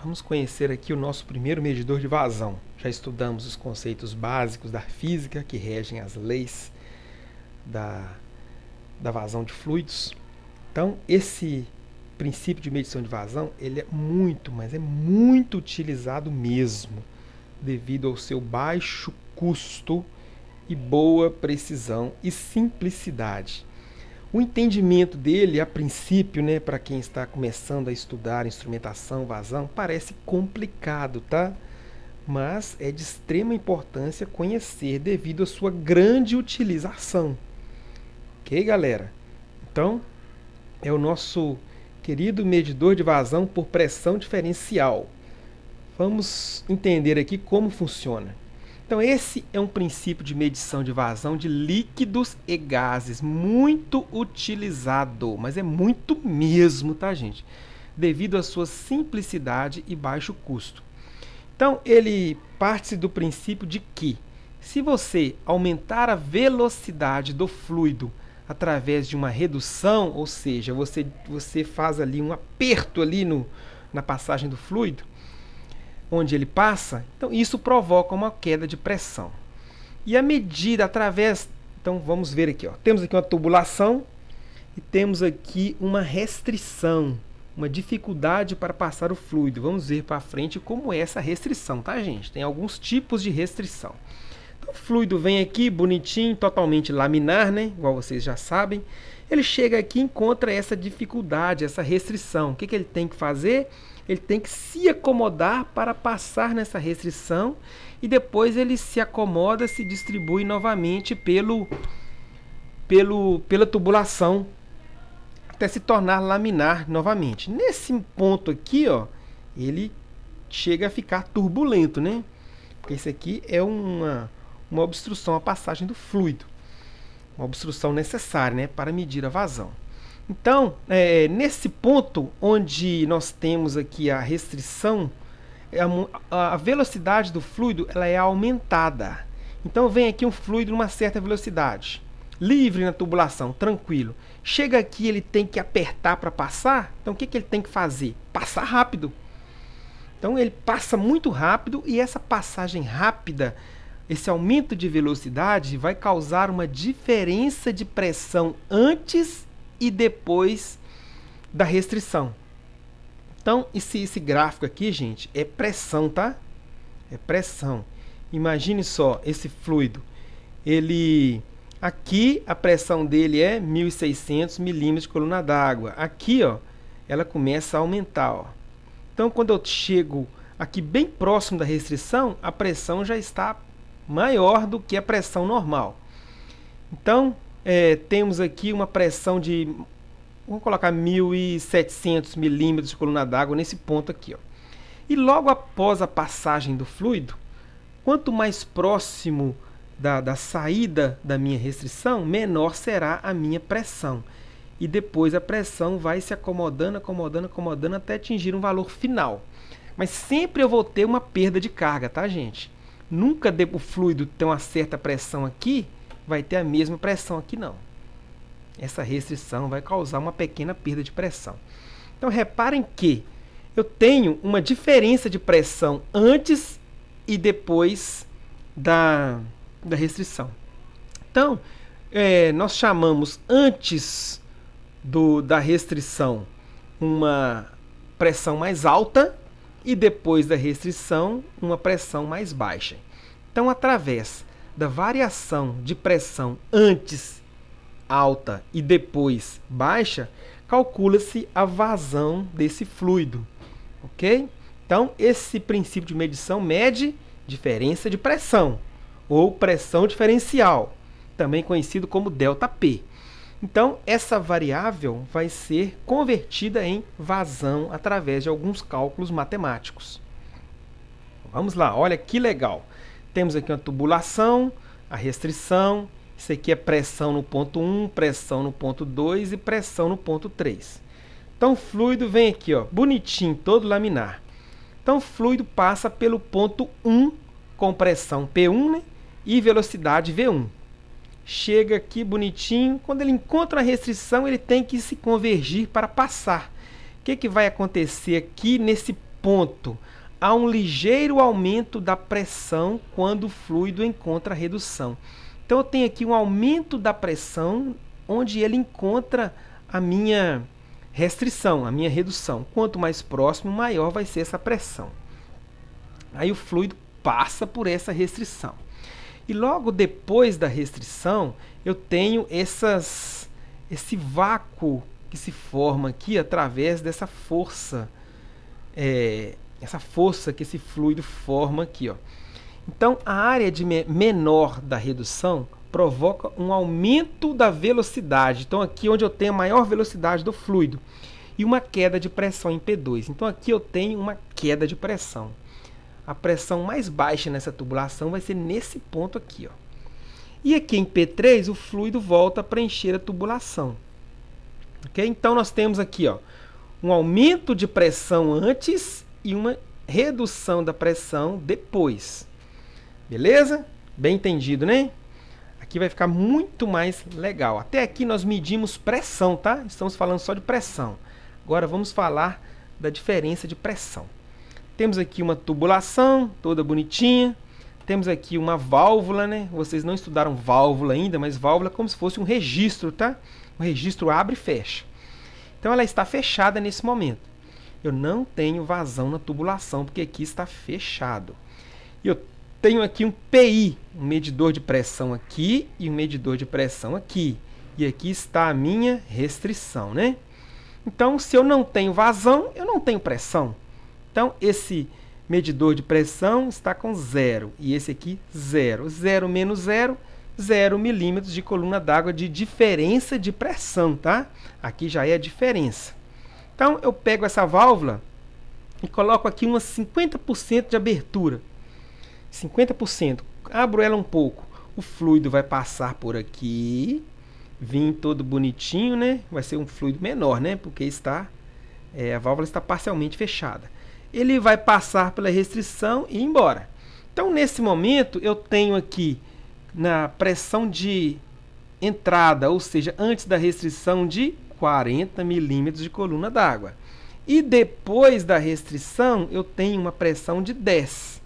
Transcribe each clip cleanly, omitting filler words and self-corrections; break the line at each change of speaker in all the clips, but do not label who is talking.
Vamos conhecer aqui o nosso primeiro medidor de vazão. Já estudamos os conceitos básicos da física que regem as leis da vazão de fluidos. Então, esse princípio de medição de vazão, ele é muito, mas é muito utilizado mesmo, devido ao seu baixo custo e boa precisão e simplicidade. O entendimento dele, a princípio, para quem está começando a estudar instrumentação, vazão, parece complicado, tá? Mas é de extrema importância conhecer devido à sua grande utilização. Ok, galera? Então, é o nosso querido medidor de vazão por pressão diferencial. Vamos entender aqui como funciona. Então, esse é um princípio de medição de vazão de líquidos e gases, muito utilizado, mas é muito mesmo, tá, gente? Devido à sua simplicidade e baixo custo. Então, ele parte do princípio de que, se você aumentar a velocidade do fluido através de uma redução, ou seja, você faz ali um aperto ali na passagem do fluido, onde ele passa, então isso provoca uma queda de pressão. E a medida através, então vamos ver aqui, temos aqui uma tubulação e temos aqui uma restrição, uma dificuldade para passar o fluido. Vamos ver para frente como é essa restrição, tá, gente? Tem alguns tipos de restrição. Então, o fluido vem aqui bonitinho, totalmente laminar, igual vocês já sabem. Ele chega aqui e encontra essa dificuldade, essa restrição. O que ele tem que fazer? Ele tem que se acomodar para passar nessa restrição e depois ele se acomoda, se distribui novamente pela tubulação até se tornar laminar novamente. Nesse ponto aqui, ele chega a ficar turbulento, Porque isso aqui é uma obstrução à passagem do fluido, uma obstrução necessária, para medir a vazão. Então, nesse ponto onde nós temos aqui a restrição, a velocidade do fluido ela é aumentada. Então, vem aqui um fluido numa certa velocidade, livre na tubulação, tranquilo. Chega aqui, ele tem que apertar para passar. Então, o que ele tem que fazer? Passar rápido. Então, ele passa muito rápido e essa passagem rápida, esse aumento de velocidade vai causar uma diferença de pressão antes e depois da restrição. Então, esse gráfico aqui, gente, é pressão, tá? É pressão. Imagine só esse fluido. Aqui a pressão dele é 1.600 milímetros de coluna d'água. Aqui, ela começa a aumentar. Então, quando eu chego aqui bem próximo da restrição, a pressão já está maior do que a pressão normal. Então, temos aqui uma pressão de, vamos colocar 1.700 milímetros de coluna d'água nesse ponto aqui. E logo após a passagem do fluido, quanto mais próximo da saída da minha restrição, menor será a minha pressão. E depois a pressão vai se acomodando, acomodando até atingir um valor final. Mas sempre eu vou ter uma perda de carga, tá, gente? Nunca o fluido tem uma certa pressão aqui, vai ter a mesma pressão aqui, não. Essa restrição vai causar uma pequena perda de pressão. Então, reparem que eu tenho uma diferença de pressão antes e depois da restrição. Então, nós chamamos antes da restrição uma pressão mais alta e depois da restrição uma pressão mais baixa. Então, através da variação de pressão antes alta e depois baixa, calcula-se a vazão desse fluido, ok? Então, esse princípio de medição mede diferença de pressão, ou pressão diferencial, também conhecido como ΔP. Então, essa variável vai ser convertida em vazão através de alguns cálculos matemáticos. Vamos lá, olha que legal. Temos aqui uma tubulação, a restrição, isso aqui é pressão no ponto 1, pressão no ponto 2 e pressão no ponto 3. Então, o fluido vem aqui, bonitinho, todo laminar. Então, o fluido passa pelo ponto 1 com pressão P1, e velocidade V1. Chega aqui bonitinho, quando ele encontra a restrição, ele tem que se convergir para passar. O que vai acontecer aqui nesse ponto, há um ligeiro aumento da pressão quando o fluido encontra redução. Então eu tenho aqui um aumento da pressão onde ele encontra a minha restrição, a minha redução. Quanto mais próximo, maior vai ser essa pressão. Aí o fluido passa por essa restrição. E logo depois da restrição, eu tenho esse vácuo que se forma aqui através dessa força, essa força que esse fluido forma aqui, ó. Então, a área menor da redução provoca um aumento da velocidade. Então, aqui onde eu tenho a maior velocidade do fluido e uma queda de pressão em P2. Então, aqui eu tenho uma queda de pressão. A pressão mais baixa nessa tubulação vai ser nesse ponto aqui, ó. E aqui em P3, o fluido volta a preencher a tubulação. Okay? Então, nós temos aqui, ó, um aumento de pressão antes e uma redução da pressão depois. Beleza? Bem entendido, né? Aqui vai ficar muito mais legal. Até aqui nós medimos pressão, tá? Estamos falando só de pressão. Agora vamos falar da diferença de pressão. Temos aqui uma tubulação, toda bonitinha. Temos aqui uma válvula, né? Vocês não estudaram válvula ainda, mas válvula é como se fosse um registro, tá? O registro abre e fecha. Então ela está fechada nesse momento. Eu não tenho vazão na tubulação, porque aqui está fechado. E eu tenho aqui um PI, um medidor de pressão aqui e um medidor de pressão aqui. E aqui está a minha restrição, né? Então, se eu não tenho vazão, eu não tenho pressão. Então, esse medidor de pressão está com 0. E esse aqui, 0. 0 menos 0, 0 milímetros de coluna d'água de diferença de pressão, tá? Aqui já é a diferença. Então, eu pego essa válvula e coloco aqui umas 50% de abertura. 50%. Abro ela um pouco. O fluido vai passar por aqui. Vim todo bonitinho, né? Vai ser um fluido menor, né? Porque a válvula está parcialmente fechada. Ele vai passar pela restrição e ir embora. Então, nesse momento, eu tenho aqui na pressão de entrada, ou seja, antes da restrição, de 40 milímetros de coluna d'água. E depois da restrição, eu tenho uma pressão de 10.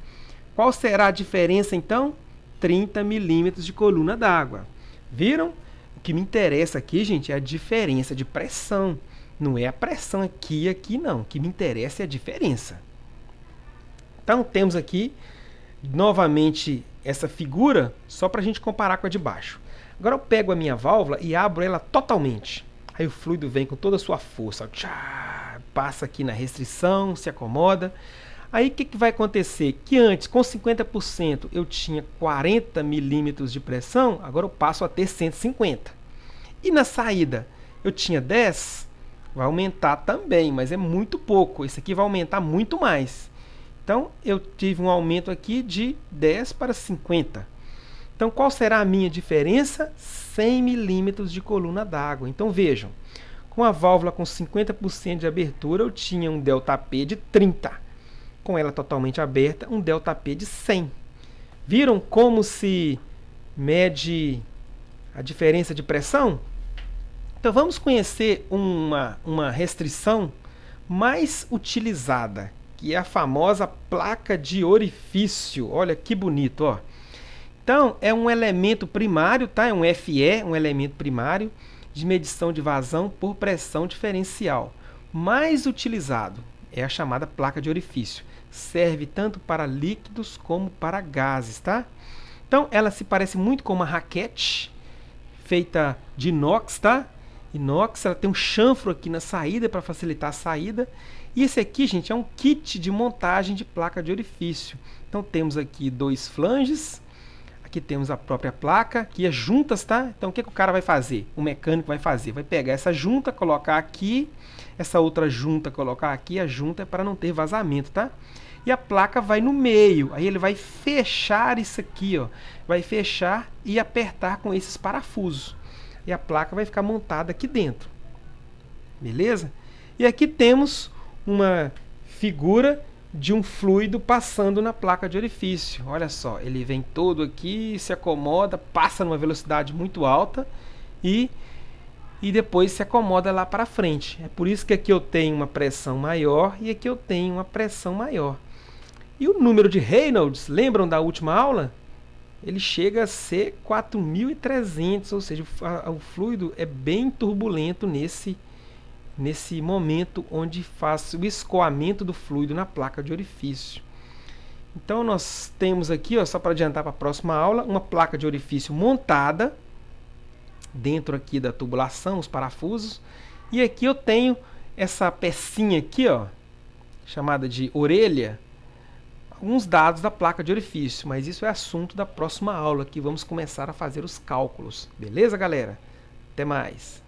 Qual será a diferença, então? 30 milímetros de coluna d'água. Viram? O que me interessa aqui, gente, é a diferença de pressão. Não é a pressão aqui e aqui, não. O que me interessa é a diferença. Então, temos aqui, novamente, essa figura, só para a gente comparar com a de baixo. Agora, eu pego a minha válvula e abro ela totalmente. Aí o fluido vem com toda a sua força. Tchá, passa aqui na restrição, se acomoda. Aí o que vai acontecer? Que antes, com 50%, eu tinha 40 milímetros de pressão, agora eu passo a ter 150. E na saída, eu tinha 10, vai aumentar também, mas é muito pouco. Esse aqui vai aumentar muito mais. Então, eu tive um aumento aqui de 10 para 50. Então, qual será a minha diferença? 100 milímetros de coluna d'água. Então, vejam, com a válvula com 50% de abertura, eu tinha um ΔP de 30. Com ela totalmente aberta, um ΔP de 100. Viram como se mede a diferença de pressão? Então, vamos conhecer uma restrição mais utilizada, que é a famosa placa de orifício. Olha que bonito, ó. Então, é um elemento primário, tá? É um FE, um elemento primário de medição de vazão por pressão diferencial. Mais utilizado é a chamada placa de orifício. Serve tanto para líquidos como para gases, tá? Então, ela se parece muito com uma raquete feita de inox, tá? Inox, ela tem um chanfro aqui na saída para facilitar a saída. E esse aqui, gente, é um kit de montagem de placa de orifício. Então, temos aqui 2 flanges. Aqui temos a própria placa, aqui as juntas, tá? Então, o que o cara vai fazer? O mecânico vai fazer? Vai pegar essa junta, colocar aqui, essa outra junta, colocar aqui. A junta é para não ter vazamento, tá? E a placa vai no meio. Aí ele vai fechar isso aqui, ó. Vai fechar e apertar com esses parafusos. E a placa vai ficar montada aqui dentro. Beleza? E aqui temos uma figura de um fluido passando na placa de orifício. Olha só, ele vem todo aqui, se acomoda, passa numa velocidade muito alta e e depois se acomoda lá para frente. É por isso que aqui eu tenho uma pressão maior e aqui eu tenho uma pressão maior. E o número de Reynolds, lembram da última aula? Ele chega a ser 4.300, ou seja, o fluido é bem turbulento nesse momento onde faz o escoamento do fluido na placa de orifício. Então nós temos aqui, ó, só para adiantar para a próxima aula, uma placa de orifício montada dentro aqui da tubulação, os parafusos, e aqui eu tenho essa pecinha aqui, ó, chamada de orelha, alguns dados da placa de orifício, mas isso é assunto da próxima aula, que vamos começar a fazer os cálculos. Beleza, galera? Até mais!